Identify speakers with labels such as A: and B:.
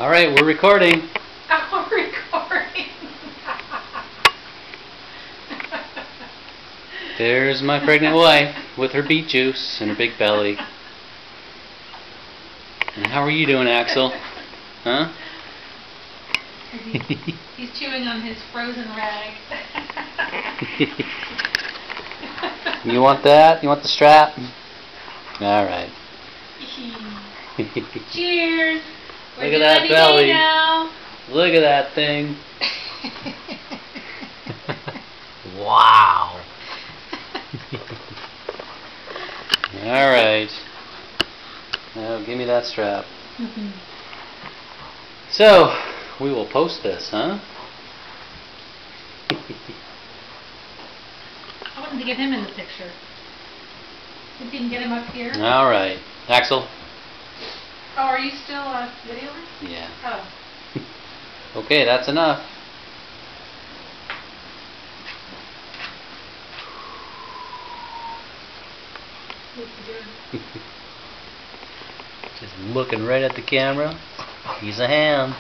A: Alright, we're recording.
B: I'm recording.
A: There's my pregnant wife with her beet juice and her big belly. And how are you doing, Axel? Huh?
B: He's chewing on his frozen rag.
A: You want that? You want the strap? Alright.
B: Cheers!
A: Look at that belly. Now. Look at that thing. Wow. Alright. Now give me that strap. So, we will post this, huh?
B: I wanted to get him in the picture. See if you can get him up here.
A: Alright. Axel?
B: Oh, are you still videoing?
A: Yeah.
B: Oh.
A: Okay, that's enough.
B: What's he doing?
A: Just looking right at the camera. He's a ham.